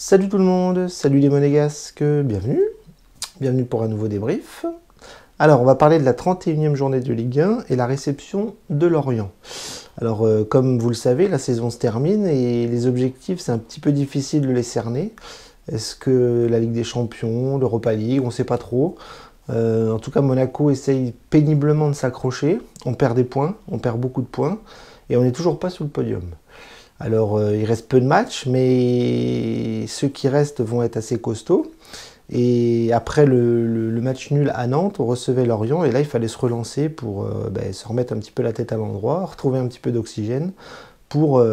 Salut tout le monde, salut les monégasques, bienvenue pour un nouveau débrief. Alors on va parler de la 31e journée de Ligue 1 et la réception de Lorient. Alors comme vous le savez, la saison se termine et les objectifs c'est un petit peu difficile de les cerner. Est-ce que la Ligue des Champions, l'Europa League, on ne sait pas trop. En tout cas Monaco essaye péniblement de s'accrocher, on perd des points, on perd beaucoup de points et on n'est toujours pas sur le podium. Alors, il reste peu de matchs, mais ceux qui restent vont être assez costauds. Et après le match nul à Nantes, on recevait Lorient, et là, il fallait se relancer pour se remettre un petit peu la tête à l'endroit, retrouver un petit peu d'oxygène pour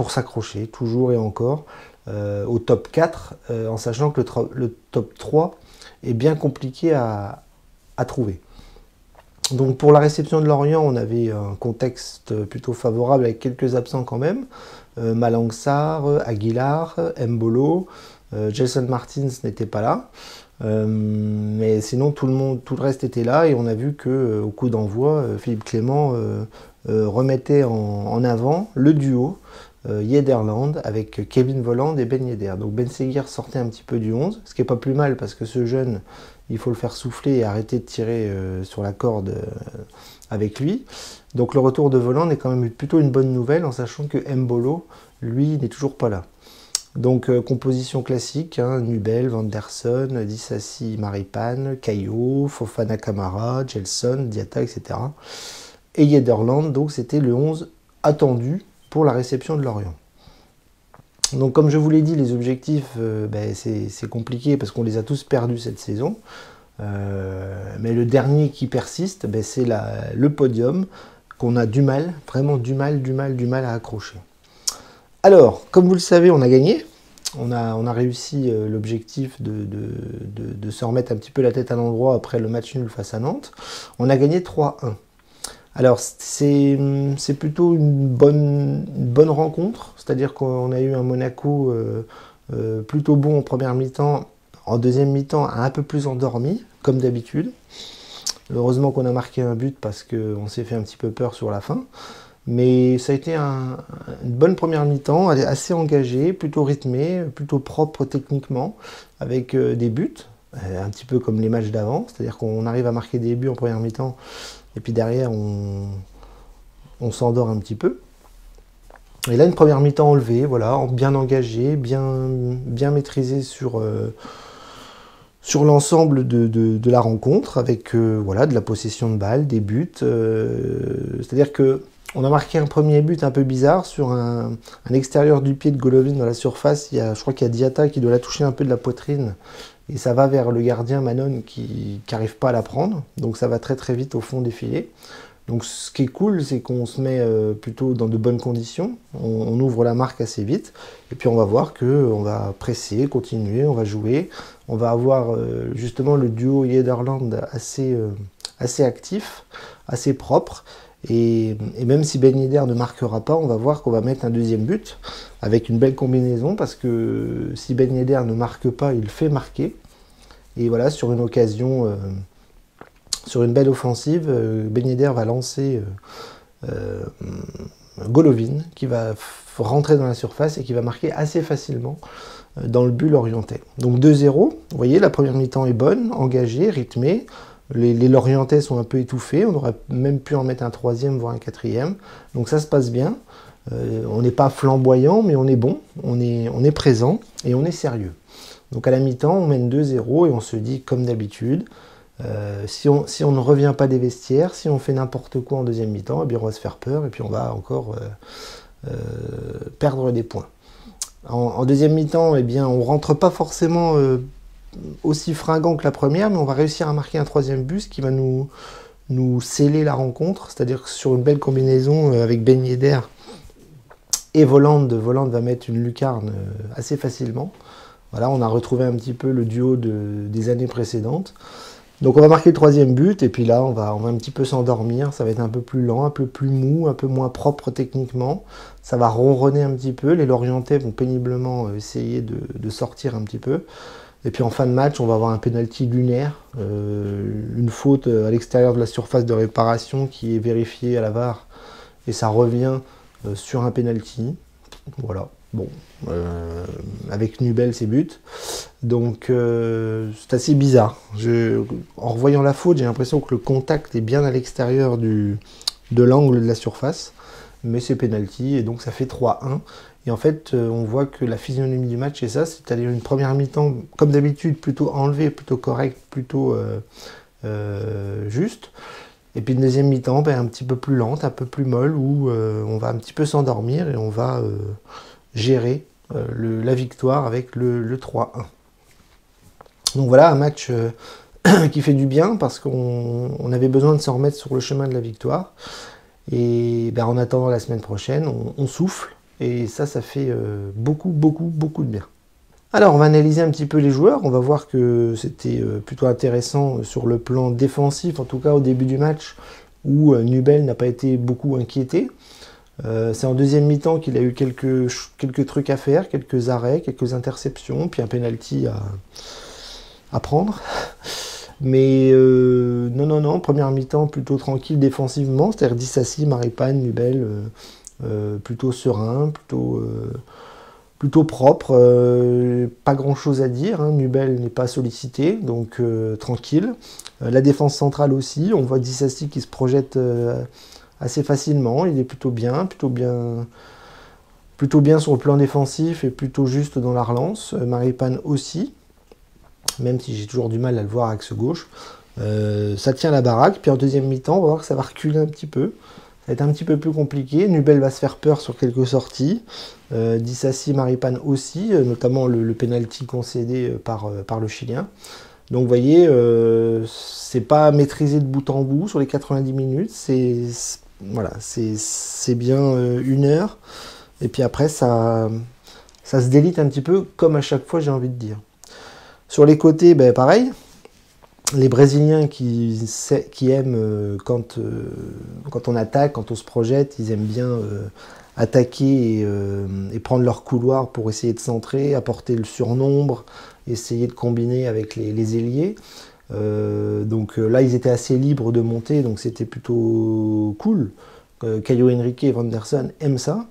s'accrocher, toujours et encore, au top 4, en sachant que le top 3 est bien compliqué à trouver. Donc pour la réception de Lorient, on avait un contexte plutôt favorable avec quelques absents quand même. Malang Sarr, Aguilar, Mbolo, Jason Martins n'était pas là. Mais sinon tout le reste était là et on a vu qu'au coup d'envoi, Philippe Clément remettait en avant le duo Yederland avec Kevin Volland et Ben Yedder. Donc Ben Seguir sortait un petit peu du 11, ce qui n'est pas plus mal parce que ce jeune, il faut le faire souffler et arrêter de tirer sur la corde avec lui. Donc le retour de Volland est quand même plutôt une bonne nouvelle en sachant que Mbolo, lui, n'est toujours pas là. Donc composition classique, hein, Nubel, Vanderson, Dissassi, Maripane, Caillot, Fofana Camara, Gelson, Diatta, etc. Et Yederland, donc c'était le 11 attendu pour la réception de Lorient. Donc comme je vous l'ai dit, les objectifs, c'est compliqué parce qu'on les a tous perdus cette saison. Mais le dernier qui persiste, c'est le podium qu'on a du mal, vraiment du mal à accrocher. Alors, comme vous le savez, on a gagné. On a réussi l'objectif de se remettre un petit peu la tête à l'endroit après le match nul face à Nantes. On a gagné 3-1. Alors c'est plutôt une bonne rencontre, c'est-à-dire qu'on a eu un Monaco plutôt bon en première mi-temps, en deuxième mi-temps un peu plus endormi, comme d'habitude. Heureusement qu'on a marqué un but parce qu'on s'est fait un petit peu peur sur la fin. Mais ça a été une bonne première mi-temps, assez engagée, plutôt rythmée, plutôt propre techniquement, avec des buts, un petit peu comme les matchs d'avant, c'est-à-dire qu'on arrive à marquer des buts en première mi-temps, et puis derrière, on s'endort un petit peu. Et là, une première mi-temps enlevée, voilà, bien engagée, bien maîtrisée sur l'ensemble de la rencontre, avec voilà, de la possession de balle, des buts. C'est-à-dire qu'on a marqué un premier but un peu bizarre sur un extérieur du pied de Golovin dans la surface. Je crois qu'il y a Diatta qui doit la toucher un peu de la poitrine. Et ça va vers le gardien Manon qui n'arrive pas à la prendre. Donc ça va très très vite au fond des filets. Donc ce qui est cool, c'est qu'on se met plutôt dans de bonnes conditions. On ouvre la marque assez vite. Et puis on va voir qu'on va presser, continuer, on va jouer. On va avoir justement le duo Yederland assez actif, assez propre. Et même si Ben Yedder ne marquera pas, on va voir qu'on va mettre un deuxième but avec une belle combinaison parce que si Ben Yedder ne marque pas, il fait marquer. Et voilà, sur une occasion, sur une belle offensive, Ben Yedder va lancer Golovin qui va rentrer dans la surface et qui va marquer assez facilement dans le but lorientais. Donc 2-0, vous voyez, la première mi-temps est bonne, engagée, rythmée. Les Lorientais sont un peu étouffés, on aurait même pu en mettre un troisième, voire un quatrième. Donc ça se passe bien. On n'est pas flamboyant, mais on est bon, on est présent et on est sérieux. Donc à la mi-temps, on mène 2-0 et on se dit, comme d'habitude, si on ne revient pas des vestiaires, si on fait n'importe quoi en deuxième mi-temps, eh bien on va se faire peur et puis on va encore perdre des points. En deuxième mi-temps, eh bien, on ne rentre pas forcément aussi fringant que la première, mais on va réussir à marquer un troisième but, ce qui va nous sceller la rencontre, c'est-à-dire que sur une belle combinaison avec Ben Yedder et Volland va mettre une lucarne assez facilement. Voilà, on a retrouvé un petit peu le duo des années précédentes. Donc on va marquer le troisième but, et puis là on va un petit peu s'endormir, ça va être un peu plus lent, un peu plus mou, un peu moins propre techniquement, ça va ronronner un petit peu, les Lorientais vont péniblement essayer de sortir un petit peu. Et puis en fin de match, on va avoir un penalty lunaire, une faute à l'extérieur de la surface de réparation qui est vérifiée à la VAR, et ça revient sur un penalty. Voilà. Bon, avec Nubel, ses buts. Donc, c'est assez bizarre. En revoyant la faute, j'ai l'impression que le contact est bien à l'extérieur de l'angle de la surface. Mais c'est penalty, et donc ça fait 3-1. Et en fait, on voit que la physionomie du match, c'est ça, c'est-à-dire une première mi-temps, comme d'habitude, plutôt enlevée, plutôt correcte, plutôt juste. Et puis une deuxième mi-temps, un petit peu plus lente, un peu plus molle, où on va un petit peu s'endormir et on va gérer la victoire avec le 3-1. Donc voilà, un match qui fait du bien, parce qu'on avait besoin de se remettre sur le chemin de la victoire. Et en attendant la semaine prochaine, on souffle. Et ça fait beaucoup de bien. Alors, on va analyser un petit peu les joueurs. On va voir que c'était plutôt intéressant sur le plan défensif, en tout cas au début du match, où Nubel n'a pas été beaucoup inquiété. C'est en deuxième mi-temps qu'il a eu quelques trucs à faire, quelques arrêts, quelques interceptions, puis un penalty à prendre. Mais non, première mi-temps plutôt tranquille défensivement, c'est-à-dire Disasi, Maripane, Nubel, plutôt serein, plutôt propre, pas grand chose à dire, hein. Nubel n'est pas sollicité, donc tranquille. La défense centrale aussi, on voit Disasi qui se projette assez facilement, il est plutôt bien sur le plan défensif et plutôt juste dans la relance. Maripane aussi, même si j'ai toujours du mal à le voir axe gauche. Ça tient la baraque, puis en deuxième mi-temps, on va voir que ça va reculer un petit peu. Ça va être un petit peu plus compliqué. Nubel va se faire peur sur quelques sorties. Disasi, Maripane aussi, notamment le penalty concédé par le Chilien. Donc vous voyez, c'est pas maîtrisé de bout en bout sur les 90 minutes. C'est bien une heure. Et puis après, ça se délite un petit peu, comme à chaque fois, j'ai envie de dire. Sur les côtés, pareil. Les Brésiliens qui aiment quand on attaque, quand on se projette, ils aiment bien attaquer et prendre leur couloir pour essayer de centrer, apporter le surnombre, essayer de combiner avec les ailiers. Donc là, ils étaient assez libres de monter, donc c'était plutôt cool. Caio Henrique et Vanderson aiment ça,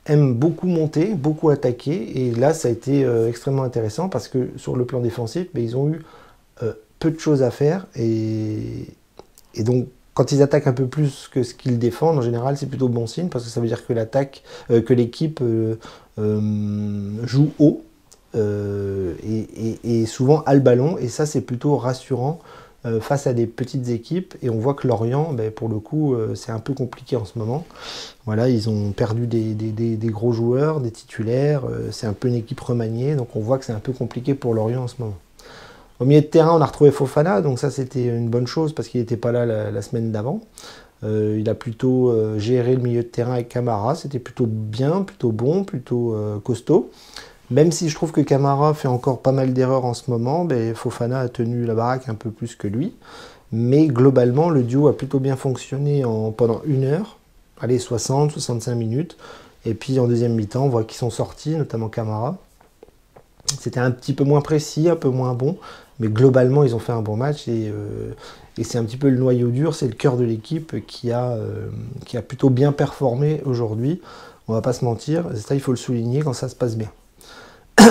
aiment beaucoup monter, beaucoup attaquer, et là, ça a été extrêmement intéressant parce que sur le plan défensif, ils ont eu peu de choses à faire, et donc quand ils attaquent un peu plus que ce qu'ils défendent, en général c'est plutôt bon signe, parce que ça veut dire que l'équipe joue haut et souvent a le ballon, et ça c'est plutôt rassurant face à des petites équipes. Et on voit que Lorient, pour le coup, c'est un peu compliqué en ce moment. Voilà, ils ont perdu des gros joueurs, des titulaires, c'est un peu une équipe remaniée, donc on voit que c'est un peu compliqué pour Lorient en ce moment. Au milieu de terrain, on a retrouvé Fofana, donc ça c'était une bonne chose parce qu'il n'était pas là la semaine d'avant. Il a plutôt géré le milieu de terrain avec Camara, c'était plutôt bien, plutôt bon, plutôt costaud. Même si je trouve que Camara fait encore pas mal d'erreurs en ce moment, Fofana a tenu la baraque un peu plus que lui. Mais globalement, le duo a plutôt bien fonctionné pendant une heure, allez, 60-65 minutes. Et puis en deuxième mi-temps, on voit qu'ils sont sortis, notamment Camara. C'était un petit peu moins précis, un peu moins bon, mais globalement, ils ont fait un bon match, et c'est un petit peu le noyau dur, c'est le cœur de l'équipe qui a plutôt bien performé aujourd'hui. On va pas se mentir, ça il faut le souligner quand ça se passe bien.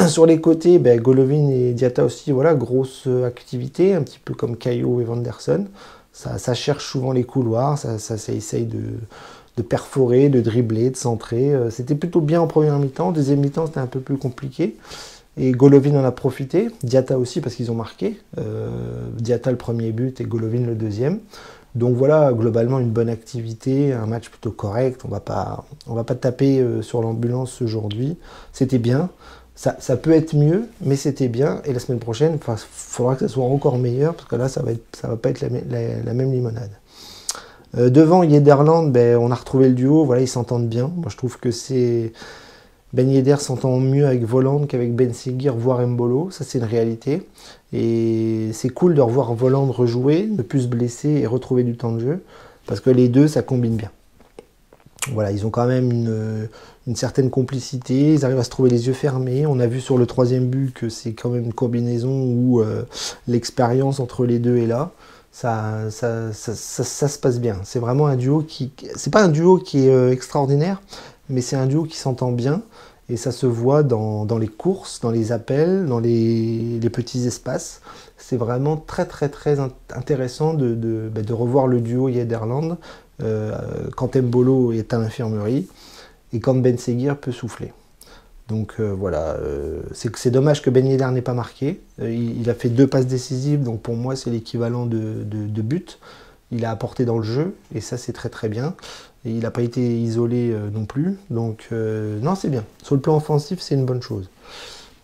Sur les côtés, Golovin et Diatta aussi, voilà, grosse activité, un petit peu comme Caio et Vanderson. Ça cherche souvent les couloirs, ça essaye de perforer, de dribbler, de centrer. C'était plutôt bien en première mi-temps, deuxième mi-temps c'était un peu plus compliqué. Et Golovin en a profité, Diatta aussi parce qu'ils ont marqué. Diatta le premier but et Golovin le deuxième. Donc voilà, globalement une bonne activité, un match plutôt correct. On va pas taper sur l'ambulance aujourd'hui. C'était bien. Ça peut être mieux, mais c'était bien. Et la semaine prochaine, il faudra que ça soit encore meilleur, parce que là, ça va pas être la même limonade. Devant Yederland, on a retrouvé le duo. Voilà, ils s'entendent bien. Moi, je trouve que c'est... Ben Yedder s'entend mieux avec Voland qu'avec Ben Seguir, voire Mbolo, ça c'est une réalité. Et c'est cool de revoir Voland rejouer, ne plus se blesser et retrouver du temps de jeu, parce que les deux, ça combine bien. Voilà, ils ont quand même une certaine complicité, ils arrivent à se trouver les yeux fermés. On a vu sur le troisième but que c'est quand même une combinaison où l'expérience entre les deux est là. Ça se passe bien. C'est vraiment un duo qui... C'est pas un duo qui est extraordinaire, mais c'est un duo qui s'entend bien. Et ça se voit dans les courses, dans les appels, dans les petits espaces. C'est vraiment très très très intéressant de revoir le duo Yederland quand Mbolo est à l'infirmerie et quand Ben Seguir peut souffler. Donc voilà, c'est dommage que Ben Yedder n'ait pas marqué. Il a fait 2 passes décisives, donc pour moi c'est l'équivalent de but. Il a apporté dans le jeu, et ça c'est très très bien. Et il n'a pas été isolé non plus, donc non c'est bien. Sur le plan offensif, c'est une bonne chose.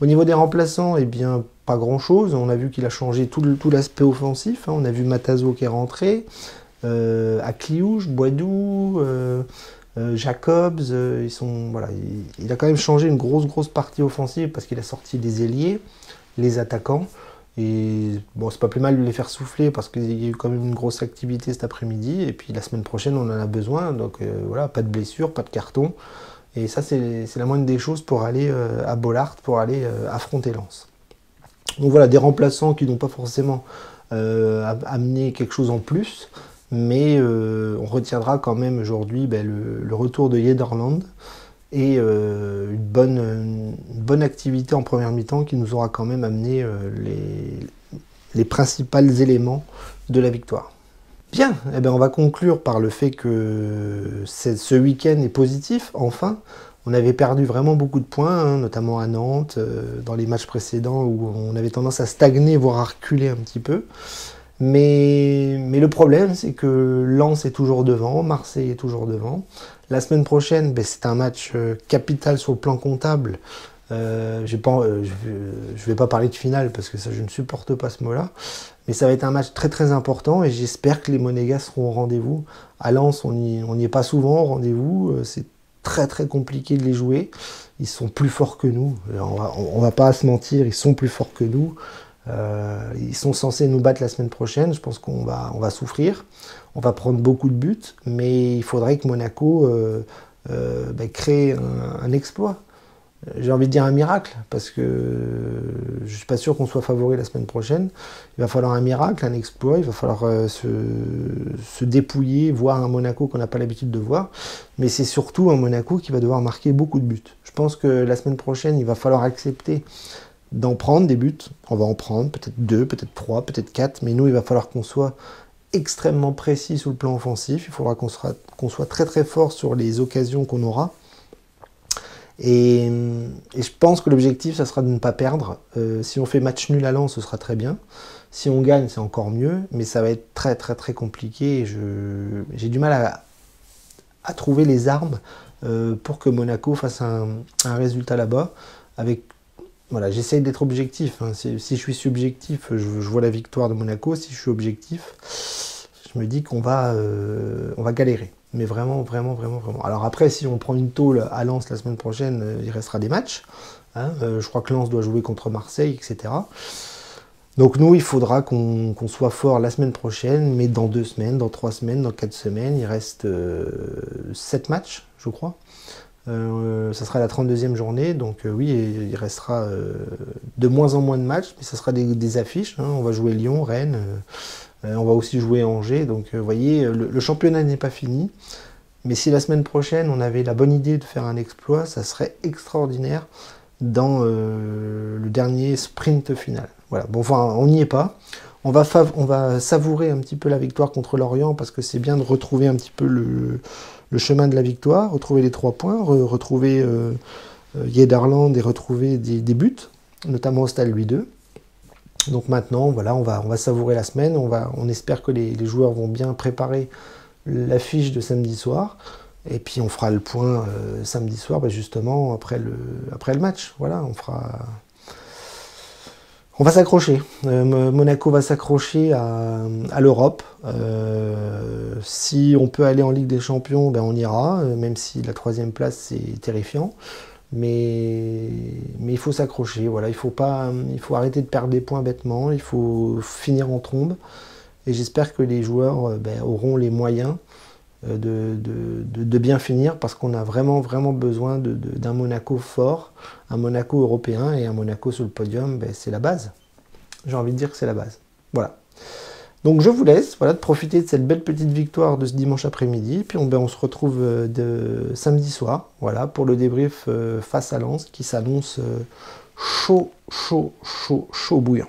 Au niveau des remplaçants, eh bien pas grand chose. On a vu qu'il a changé tout l'aspect offensif. Hein. On a vu Matazo qui est rentré, Akliouche, Boidou, Jacobs, voilà, il a quand même changé une grosse partie offensive parce qu'il a sorti des ailiers, les attaquants. Et bon, c'est pas plus mal de les faire souffler parce qu'il y a eu quand même une grosse activité cet après-midi. Et puis la semaine prochaine, on en a besoin. Donc voilà, pas de blessure, pas de carton. Et ça, c'est la moindre des choses pour aller à Bollaert, pour aller affronter Lens. Donc voilà, des remplaçants qui n'ont pas forcément amené quelque chose en plus. Mais on retiendra quand même aujourd'hui le retour de Yederland et une bonne activité en première mi-temps qui nous aura quand même amené les principaux éléments de la victoire. Bien, eh bien, on va conclure par le fait que ce week-end est positif, enfin. On avait perdu vraiment beaucoup de points, hein, notamment à Nantes, dans les matchs précédents où on avait tendance à stagner, voire à reculer un petit peu. Mais le problème, c'est que Lens est toujours devant, Marseille est toujours devant. La semaine prochaine, c'est un match capital sur le plan comptable. Je ne vais pas parler de finale parce que ça, je ne supporte pas ce mot-là. Mais ça va être un match très très important et j'espère que les Monégas seront au rendez-vous. À Lens, on n'y est pas souvent au rendez-vous. C'est très très compliqué de les jouer. Ils sont plus forts que nous. On va pas se mentir, ils sont plus forts que nous. Ils sont censés nous battre la semaine prochaine. Je pense qu'on va souffrir. On va prendre beaucoup de buts, mais il faudrait que Monaco crée un exploit. J'ai envie de dire un miracle, parce que je ne suis pas sûr qu'on soit favori la semaine prochaine. Il va falloir un miracle, un exploit, il va falloir se dépouiller, voir un Monaco qu'on n'a pas l'habitude de voir. Mais c'est surtout un Monaco qui va devoir marquer beaucoup de buts. Je pense que la semaine prochaine, il va falloir accepter d'en prendre des buts. On va en prendre peut-être 2, peut-être 3, peut-être 4, mais nous, il va falloir qu'on soit extrêmement précis sur le plan offensif. Il faudra qu'on soit très très fort sur les occasions qu'on aura. Et je pense que l'objectif, ça sera de ne pas perdre. Si on fait match nul à Lens, ce sera très bien. Si on gagne, c'est encore mieux. Mais ça va être très très très compliqué. Et j'ai du mal à trouver les armes pour que Monaco fasse un résultat là-bas. Voilà, j'essaye d'être objectif. Hein. Si je suis subjectif, je vois la victoire de Monaco. Si je suis objectif, je me dis qu'on va galérer. Mais vraiment, vraiment, vraiment, vraiment. Alors après, si on prend une tôle à Lens la semaine prochaine, il restera des matchs. Hein. Je crois que Lens doit jouer contre Marseille, etc. Donc nous, il faudra qu'on soit fort la semaine prochaine, mais dans 2 semaines, dans 3 semaines, dans 4 semaines, il reste 7 matchs, je crois. Ça sera la 32e journée, donc oui, il restera de moins en moins de matchs, mais ça sera des affiches. Hein. On va jouer Lyon, Rennes... on va aussi jouer Angers, donc vous voyez, le championnat n'est pas fini. Mais si la semaine prochaine, on avait la bonne idée de faire un exploit, ça serait extraordinaire dans le dernier sprint final. Voilà, bon, enfin, on n'y est pas. On va savourer un petit peu la victoire contre Lorient, parce que c'est bien de retrouver un petit peu le chemin de la victoire, retrouver les 3 points, retrouver Yederland et retrouver des buts, notamment au Stade Louis II. Donc maintenant, voilà, on va savourer la semaine. On espère que les joueurs vont bien préparer l'affiche de samedi soir. Et puis on fera le point samedi soir, justement, après le match. Voilà, on va s'accrocher. Monaco va s'accrocher à l'Europe. Si on peut aller en Ligue des Champions, on ira, même si la 3e place, c'est terrifiant. Mais il faut s'accrocher, voilà, il faut arrêter de perdre des points bêtement, il faut finir en trombe. Et j'espère que les joueurs auront les moyens de bien finir, parce qu'on a vraiment, vraiment besoin d'un Monaco fort, un Monaco européen, et un Monaco sur le podium, c'est la base. J'ai envie de dire que c'est la base. Voilà. Donc je vous laisse, voilà, de profiter de cette belle petite victoire de ce dimanche après-midi. Puis on se retrouve samedi soir, voilà, pour le débrief face à Lens qui s'annonce chaud, chaud, chaud, chaud bouillant.